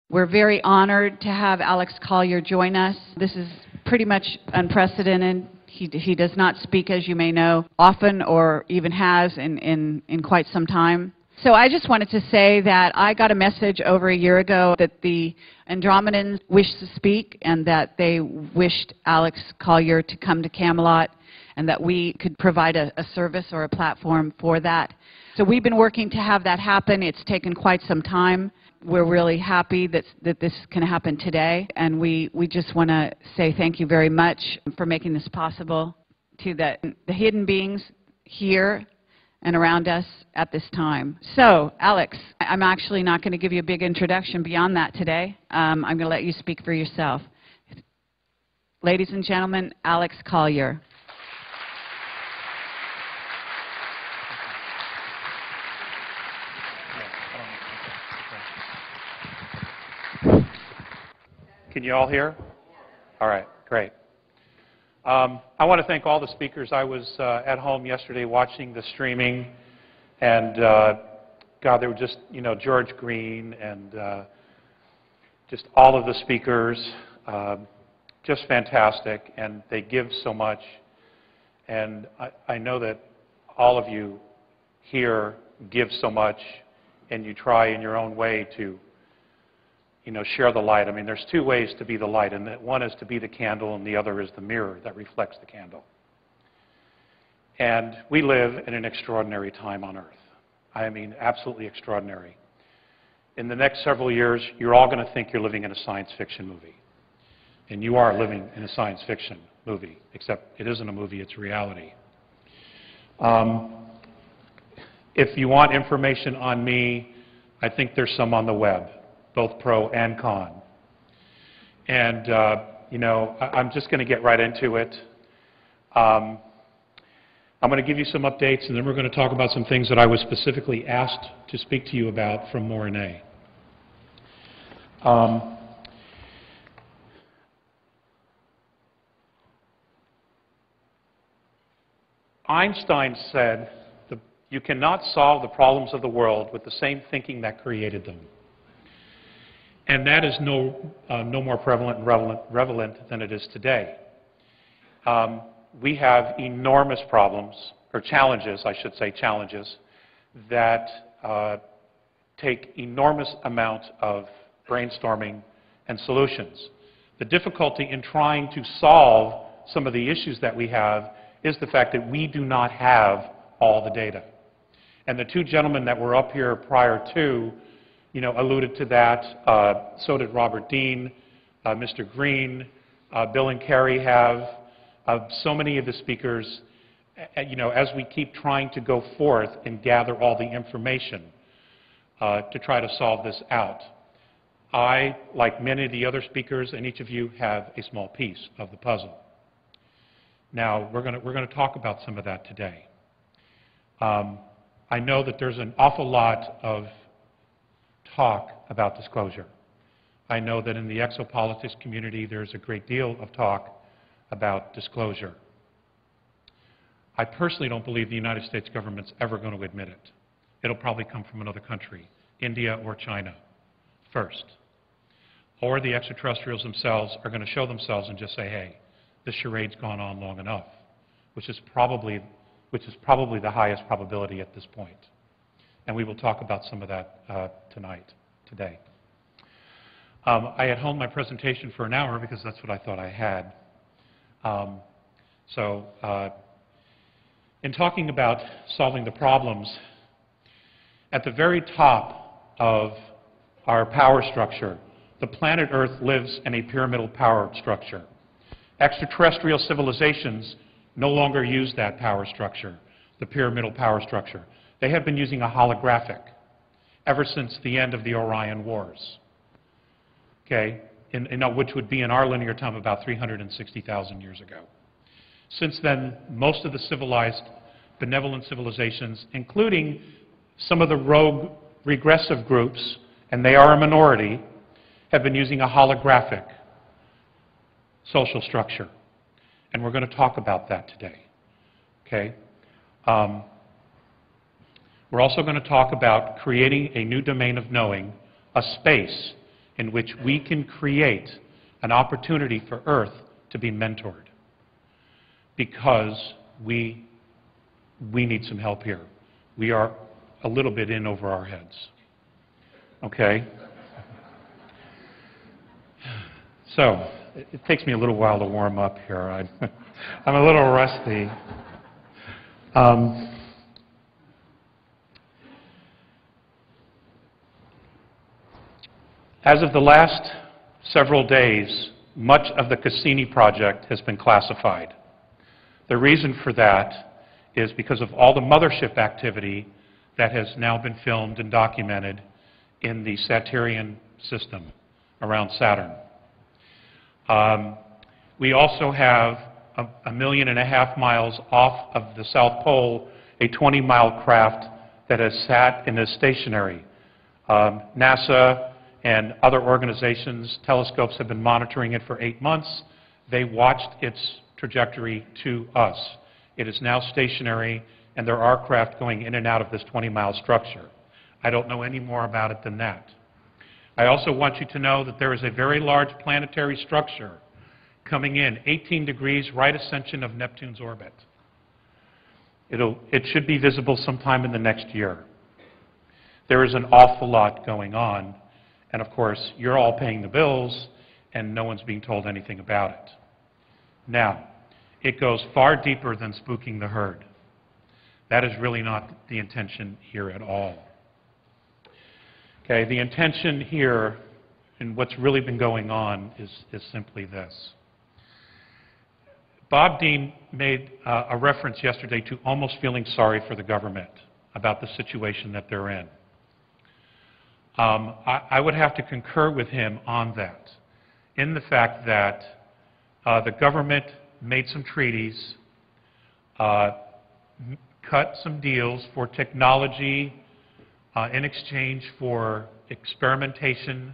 We're very honored to have Alex Collier join us. This is pretty much unprecedented. He does not speak, as you may know, often or even has in quite some time. So I just wanted to say that I got a message over a year ago that the Andromedans wished to speak and that they wished Alex Collier to come to Camelot and that we could provide a service or a platform for that. So we've been working to have that happen. It's taken quite some time. We're really happy that this can happen today, and we just want to say thank you very much for making this possible to the hidden beings here and around us at this time. So, Alex, I'm actually not going to give you a big introduction beyond that today. I'm going to let you speak for yourself. Ladies and gentlemen, Alex Collier. Can you all hear? All right, great. I want to thank all the speakers. I was at home yesterday watching the streaming, and God, they were just, George Green and just all of the speakers, just fantastic, and they give so much. And I know that all of you here give so much, and you try in your own way to share the light. I mean, there's two ways to be the light, and one is to be the candle, and the other is the mirror that reflects the candle. And we live in an extraordinary time on Earth. I mean, absolutely extraordinary. In the next several years, you're all going to think you're living in a science fiction movie. And you are living in a science fiction movie, except it isn't a movie, it's reality. If you want information on me, I think there's some on the web, both pro and con. And, I'm just going to get right into it. I'm going to give you some updates, and then we're going to talk about some things that I was specifically asked to speak to you about from Morine. Einstein said, you cannot solve the problems of the world with the same thinking that created them. And that is no more prevalent and relevant than it is today. We have enormous problems, or challenges, I should say, challenges, that take enormous amounts of brainstorming and solutions. The difficulty in trying to solve some of the issues that we have is the fact that we do not have all the data. And the two gentlemen that were up here prior to alluded to that. So did Robert Dean, Mr. Green, Bill and Carrie have. So many of the speakers, as we keep trying to go forth and gather all the information to try to solve this out. I, like many of the other speakers, and each of you, have a small piece of the puzzle. Now, we're going to talk about some of that today. I know that there's an awful lot of talk about disclosure. I know that in the exopolitics community there's a great deal of talk about disclosure. I personally don't believe the United States government's ever going to admit it. It'll probably come from another country, India or China, first. Or the extraterrestrials themselves are going to show themselves and just say, hey, this charade's gone on long enough, which is probably the highest probability at this point. And we will talk about some of that today. I had honed my presentation for an hour because that's what I thought I had. In talking about solving the problems, at the very top of our power structure, the planet Earth lives in a pyramidal power structure. Extraterrestrial civilizations no longer use that power structure, the pyramidal power structure. They have been using a holographic ever since the end of the Orion Wars, okay, which would be in our linear time about 360,000 years ago. Since then, most of the civilized, benevolent civilizations, including some of the rogue, regressive groups, and they are a minority, have been using a holographic social structure. And we're going to talk about that today, okay? We're also going to talk about creating a new domain of knowing, a space in which we can create an opportunity for Earth to be mentored, because we need some help here. We are a little bit in over our heads. Okay? So, it takes me a little while to warm up here. I'm a little rusty. As of the last several days, much of the Cassini project has been classified. The reason for that is because of all the mothership activity that has now been filmed and documented in the Saturnian system around Saturn. We also have 1.5 million miles off of the South Pole, a 20-mile craft that has sat in a stationary. NASA and other organizations, telescopes, have been monitoring it for 8 months. They watched its trajectory to us. It is now stationary, and there are craft going in and out of this 20-mile structure. I don't know any more about it than that. I also want you to know that there is a very large planetary structure coming in, 18 degrees, right ascension of Neptune's orbit. It should be visible sometime in the next year. There is an awful lot going on, and of course, you're all paying the bills, and no one's being told anything about it. Now, it goes far deeper than spooking the herd. That is really not the intention here at all. Okay, the intention here, and what's really been going on, is simply this. Bob Dean made a reference yesterday to almost feeling sorry for the government about the situation that they're in. I would have to concur with him on that, in the fact that the government made some treaties, cut some deals for technology in exchange for experimentation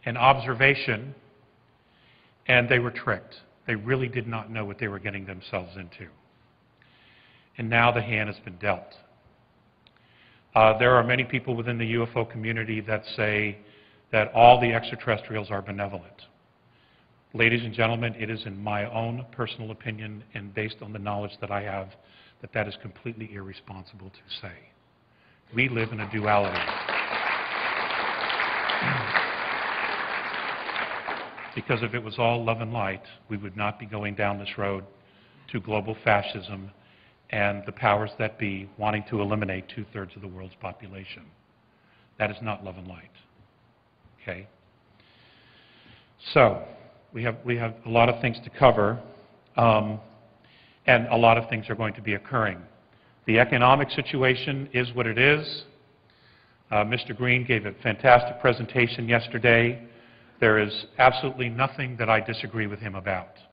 and observation, and they were tricked. They really did not know what they were getting themselves into. And now the hand has been dealt. There are many people within the UFO community that say that all the extraterrestrials are benevolent. Ladies and gentlemen, it is in my own personal opinion and based on the knowledge that I have that that is completely irresponsible to say. We live in a duality. Because if it was all love and light, we would not be going down this road to global fascism and the powers that be wanting to eliminate 2/3 of the world's population. That is not love and light. Okay? So, we have a lot of things to cover, and a lot of things are going to be occurring. The economic situation is what it is. Mr. Green gave a fantastic presentation yesterday. There is absolutely nothing that I disagree with him about.